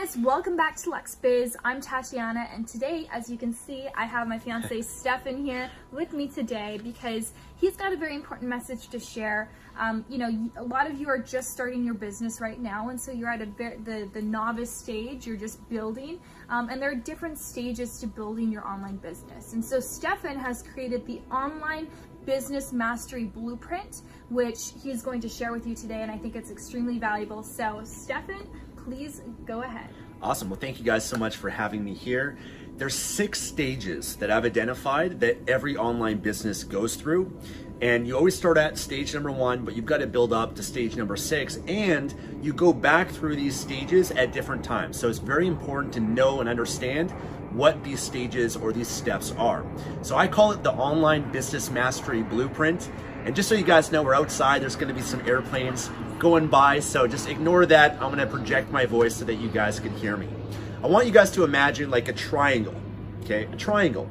guys, welcome back to Lux Biz. I'm Tatiana, and today, as you can see, I have my fiance Stefan here with me today because he's got a very important message to share. You know, a lot of you are just starting your business right now, and so you're at the novice stage, you're just building, and there are different stages to building your online business. And so Stefan has created the Online Business Mastery Blueprint, which he's going to share with you today, and I think it's extremely valuable. So Stefan, please go ahead. Awesome. Well, thank you guys so much for having me here. There's 6 stages that I've identified that every online business goes through. And you always start at stage number 1, but you've got to build up to stage number 6, and you go back through these stages at different times. So it's very important to know and understand what these stages or these steps are. So I call it the Online Business Mastery Blueprint. And just so you guys know, we're outside, there's gonna be some airplanes going by, so just ignore that. I'm gonna project my voice so that you guys can hear me. I want you guys to imagine like a triangle, okay? A triangle.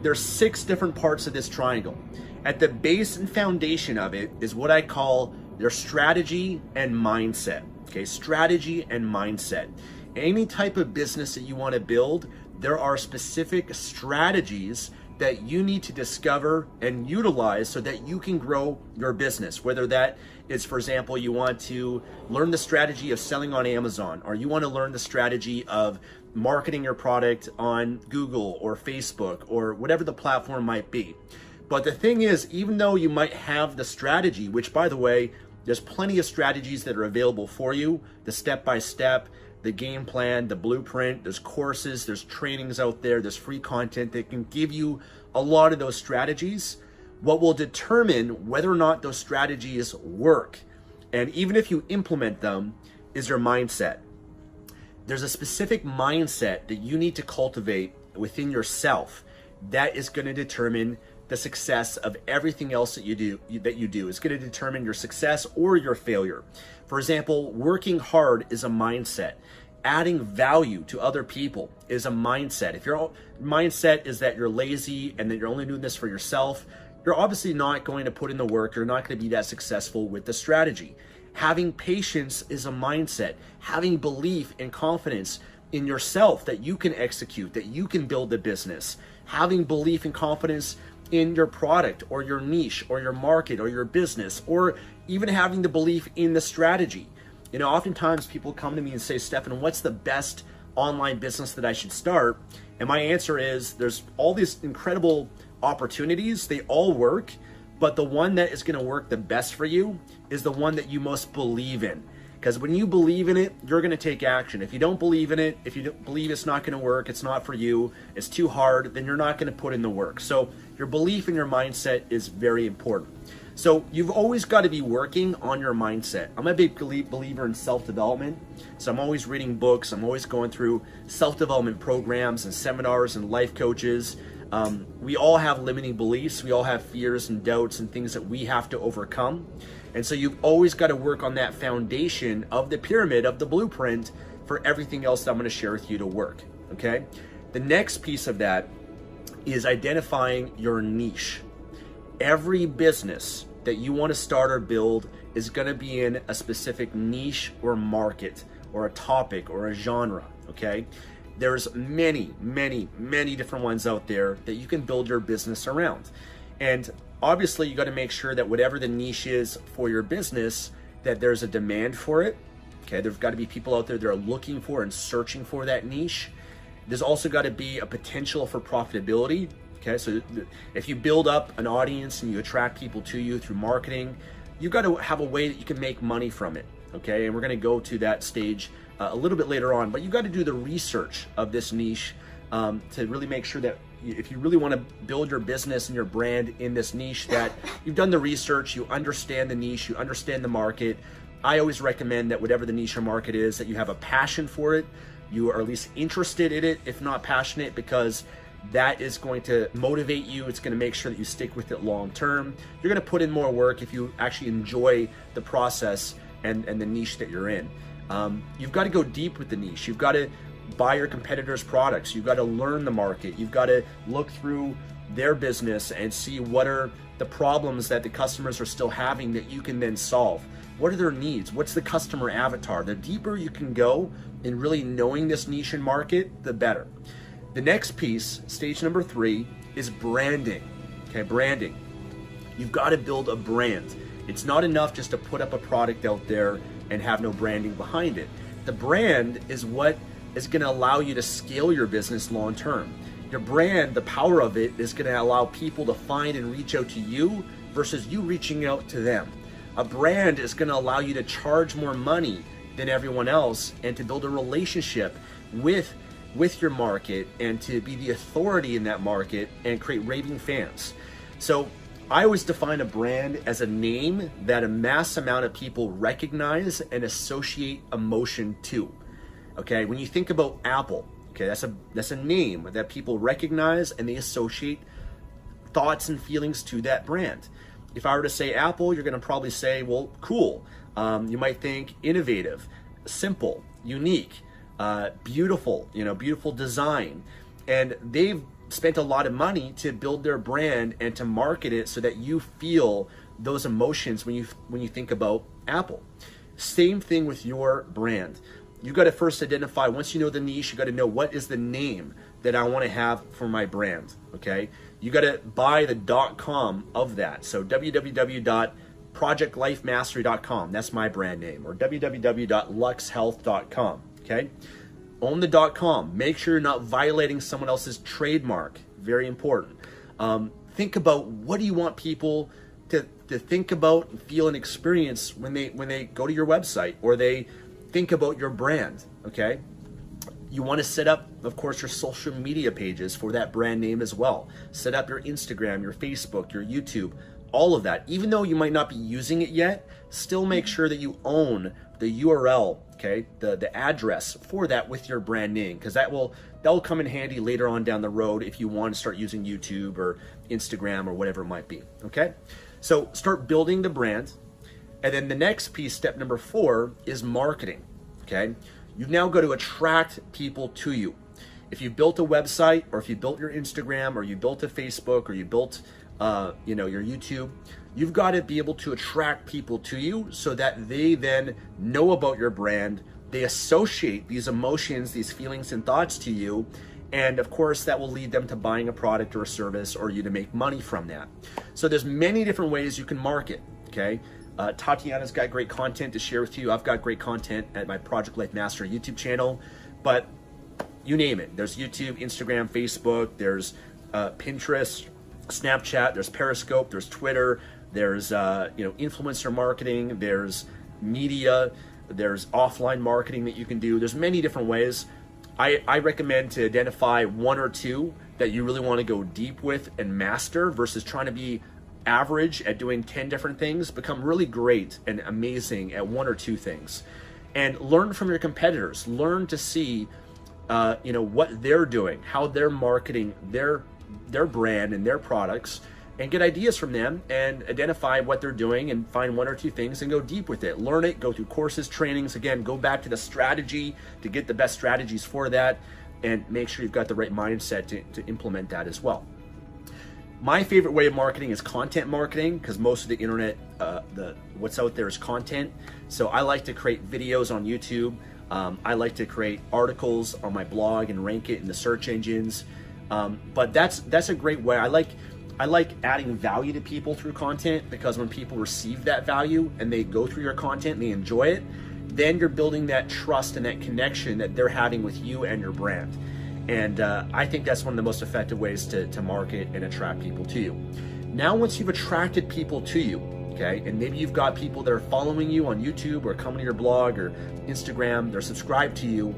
There's 6 different parts of this triangle. At the base and foundation of it is what I call their strategy and mindset, okay? Strategy and mindset. Any type of business that you wanna build, there are specific strategies that you need to discover and utilize so that you can grow your business. Whether that is, for example, you want to learn the strategy of selling on Amazon, or you want to learn the strategy of marketing your product on Google or Facebook or whatever the platform might be. But the thing is, even though you might have the strategy, which by the way, there's plenty of strategies that are available for you, the step-by-step, the game plan, the blueprint, there's courses, there's trainings out there, there's free content that can give you a lot of those strategies. What will determine whether or not those strategies work, and even if you implement them, is your mindset. There's a specific mindset that you need to cultivate within yourself that is going to determine the success of everything else that you do. It's going to determine your success or your failure. For example, working hard is a mindset. Adding value to other people is a mindset. If your mindset is that you're lazy and that you're only doing this for yourself, you're obviously not going to put in the work. You're not going to be that successful with the strategy. Having patience is a mindset. Having belief and confidence in yourself that you can execute, that you can build the business. Having belief and confidence in your product or your niche or your market or your business, or even having the belief in the strategy. You know, oftentimes people come to me and say, Stefan, what's the best online business that I should start? And my answer is there's all these incredible opportunities. They all work, but the one that is going to work the best for you is the one that you most believe in. Because when you believe in it, you're going to take action. If you don't believe in it, if you don't believe it's not going to work, it's not for you, it's too hard, then you're not going to put in the work. So your belief in your mindset is very important. So you've always got to be working on your mindset. I'm a big believer in self-development. So I'm always reading books. I'm always going through self-development programs and seminars and life coaches. We all have limiting beliefs. We all have fears and doubts and things that we have to overcome. And so you've always got to work on that foundation of the pyramid, of the blueprint, for everything else that I'm going to share with you to work, okay? The next piece of that is identifying your niche. Every business that you want to start or build is going to be in a specific niche or market or a topic or a genre, okay? There's many, many, many different ones out there that you can build your business around. And obviously you got to make sure that whatever the niche is for your business, that there's a demand for it, okay? There's got to be people out there that are looking for and searching for that niche. There's also got to be a potential for profitability. Okay, so if you build up an audience and you attract people to you through marketing, you've got to have a way that you can make money from it, okay? And we're gonna go to that stage a little bit later on, but you've got to do the research of this niche to really make sure that if you really wanna build your business and your brand in this niche, that you've done the research, you understand the niche, you understand the market. I always recommend that whatever the niche or market is, that you have a passion for it, you are at least interested in it, if not passionate, because that is going to motivate you. It's going to make sure that you stick with it long term. You're going to put in more work if you actually enjoy the process and the niche that you're in. You've got to go deep with the niche. You've got to buy your competitors' products. You've got to learn the market. You've got to look through their business and see what are the problems that the customers are still having that you can then solve. What are their needs? What's the customer avatar? The deeper you can go in really knowing this niche and market, the better. The next piece, stage number 3, is branding. Okay, branding. You've got to build a brand. It's not enough just to put up a product out there and have no branding behind it. The brand is what is going to allow you to scale your business long term. Your brand, the power of it is going to allow people to find and reach out to you versus you reaching out to them. A brand is going to allow you to charge more money than everyone else and to build a relationship with your market and to be the authority in that market and create raving fans. So I always define a brand as a name that a mass amount of people recognize and associate emotion to. Okay, when you think about Apple, okay, that's a name that people recognize and they associate thoughts and feelings to that brand. If I were to say Apple, you're going to probably say, well, cool. You might think innovative, simple, unique, beautiful, beautiful design. And they've spent a lot of money to build their brand and to market it so that you feel those emotions when you think about Apple. Same thing with your brand. You got to first identify, once you know the niche, you got to know what is the name that I want to have for my brand, okay? You got to buy the .com of that. So www.projectlifemastery.com, that's my brand name, or www.luxhealth.com, okay? Own the .com. Make sure you're not violating someone else's trademark. Very important. Think about, what do you want people to think about, feel, and experience when they go to your website or they think about your brand, okay? You want to set up, of course, your social media pages for that brand name as well. Set up your Instagram, your Facebook, your YouTube, all of that. Even though you might not be using it yet, still make sure that you own the URL, okay, the address for that with your brand name, because that will come in handy later on down the road if you want to start using YouTube or Instagram or whatever it might be, okay? So start building the brand. And then the next piece, step number 4, is marketing, okay? You've now got to attract people to you. If you built a website, or if you built your Instagram, or you built a Facebook, or you built your YouTube, you've got to be able to attract people to you so that they then know about your brand. They associate these emotions, these feelings and thoughts to you. And of course, that will lead them to buying a product or a service, or you to make money from that. So there's many different ways you can market, okay? Tatiana's got great content to share with you. I've got great content at my Project Life Mastery YouTube channel, but you name it. There's YouTube, Instagram, Facebook, there's Pinterest, Snapchat, there's Periscope, there's Twitter, there's influencer marketing, there's media, there's offline marketing that you can do. There's many different ways. I recommend to identify 1 or 2 that you really want to go deep with and master versus trying to be average at doing 10 different things. Become really great and amazing at 1 or 2 things, and learn from your competitors. Learn to see what they're doing, how they're marketing their brand and their products, and get ideas from them and identify what they're doing and find 1 or 2 things and go deep with it. Learn it, go through courses, trainings. Again, go back to the strategy to get the best strategies for that, and make sure you've got the right mindset to implement that as well. My favorite way of marketing is content marketing, because most of the internet, what's out there is content. So I like to create videos on YouTube. I like to create articles on my blog and rank it in the search engines. But that's a great way. I like adding value to people through content, because when people receive that value and they go through your content and they enjoy it, then you're building that trust and that connection that they're having with you and your brand. And I think that's one of the most effective ways to market and attract people to you. Now, once you've attracted people to you, okay, and maybe you've got people that are following you on YouTube or coming to your blog or Instagram, they're subscribed to you,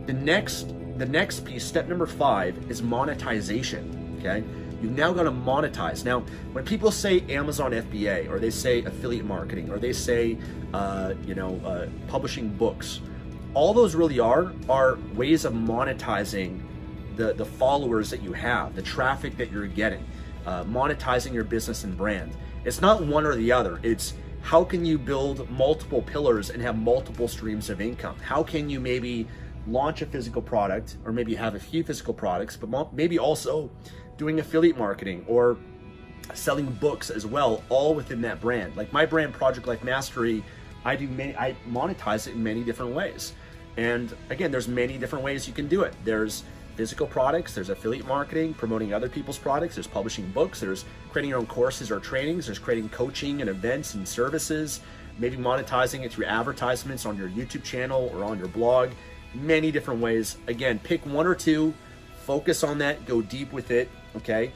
the next piece, step number 5, is monetization, okay? You've now got to monetize. Now, when people say Amazon FBA, or they say affiliate marketing, or they say, publishing books, all those really are ways of monetizing the followers that you have, the traffic that you're getting, monetizing your business and brand. It's not one or the other. It's how can you build multiple pillars and have multiple streams of income? How can you maybe launch a physical product, or maybe have a few physical products, but maybe also doing affiliate marketing or selling books as well, all within that brand. Like my brand, Project Life Mastery, I monetize it in many different ways. And again, there's many different ways you can do it. There's physical products, there's affiliate marketing, promoting other people's products, there's publishing books, there's creating your own courses or trainings, there's creating coaching and events and services, maybe monetizing it through advertisements on your YouTube channel or on your blog. Many different ways. Again, pick one or two, focus on that, go deep with it, okay?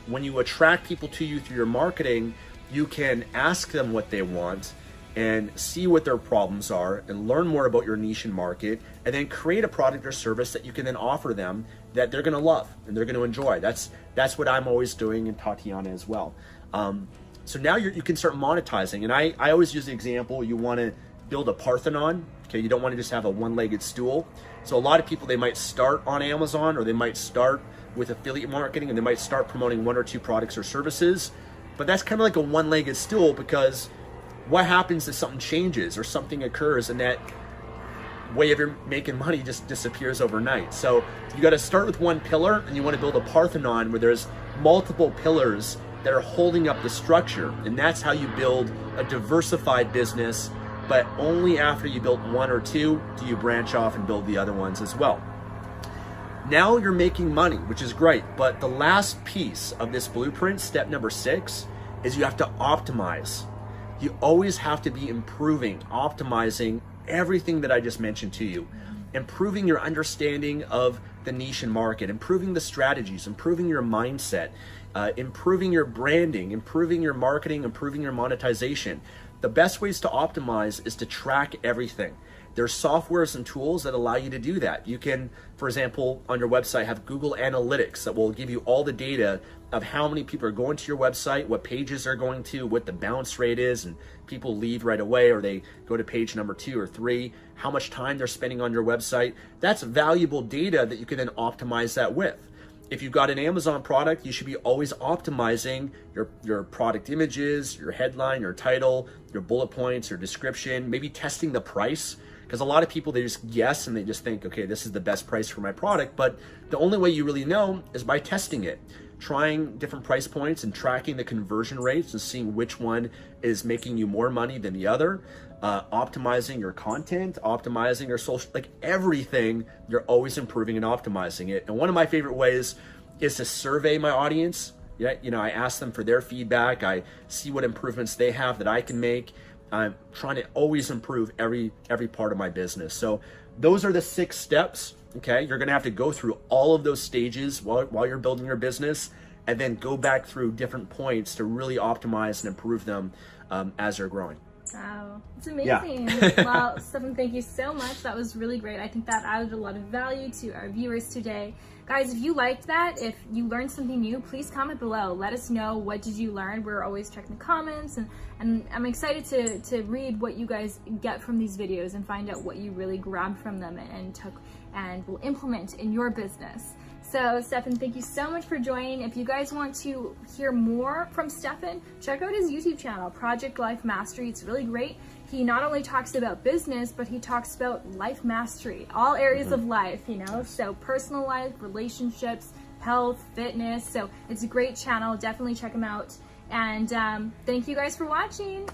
When you attract people to you through your marketing, you can ask them what they want and see what their problems are and learn more about your niche and market, and then create a product or service that you can then offer them that they're gonna love and they're gonna enjoy. That's what I'm always doing, and Tatiana as well. So now you can start monetizing. And I always use the example, you wanna build a Parthenon, okay? You don't wanna just have a one-legged stool. So a lot of people, they might start on Amazon, or they might start with affiliate marketing, and they might start promoting one or two products or services, but that's kind of like a one-legged stool, because what happens if something changes or something occurs and that way of your making money just disappears overnight? So you got to start with one pillar, and you want to build a Parthenon where there's multiple pillars that are holding up the structure. And that's how you build a diversified business, but only after you build one or two do you branch off and build the other ones as well. Now you're making money, which is great, but the last piece of this blueprint, step number 6, is you have to optimize. You always have to be improving, optimizing everything that I just mentioned to you, improving your understanding of the niche and market, improving the strategies, improving your mindset, improving your branding, improving your marketing, improving your monetization. The best ways to optimize is to track everything. There's softwares and tools that allow you to do that. You can, for example, on your website have Google Analytics that will give you all the data of how many people are going to your website, what pages they're going to, what the bounce rate is, and people leave right away or they go to page number 2 or 3, how much time they're spending on your website. That's valuable data that you can then optimize that with. If you've got an Amazon product, you should be always optimizing your product images, your headline, your title, your bullet points, your description, maybe testing the price. Because a lot of people, they just guess and they just think, okay, this is the best price for my product. But the only way you really know is by testing it, trying different price points and tracking the conversion rates and seeing which one is making you more money than the other. Optimizing your content, optimizing your social, like everything, you're always improving and optimizing it. And one of my favorite ways is to survey my audience. Yeah, you know, I ask them for their feedback. I see what improvements they have that I can make. I'm trying to always improve every part of my business. So those are the 6 steps, okay? You're gonna have to go through all of those stages while you're building your business, and then go back through different points to really optimize and improve them as you're growing. Wow, it's amazing. Yeah. Well, Stefan, thank you so much. That was really great. I think that added a lot of value to our viewers today. Guys, if you liked that, if you learned something new, please comment below. Let us know, what did you learn? We're always checking the comments, and I'm excited to read what you guys get from these videos and find out what you really grabbed from them and took and will implement in your business. So Stefan, thank you so much for joining. If you guys want to hear more from Stefan, check out his YouTube channel, Project Life Mastery. It's really great. He not only talks about business, but he talks about life mastery, all areas of life, you know, so personal life, relationships, health, fitness. So it's a great channel. Definitely check him out. And thank you guys for watching.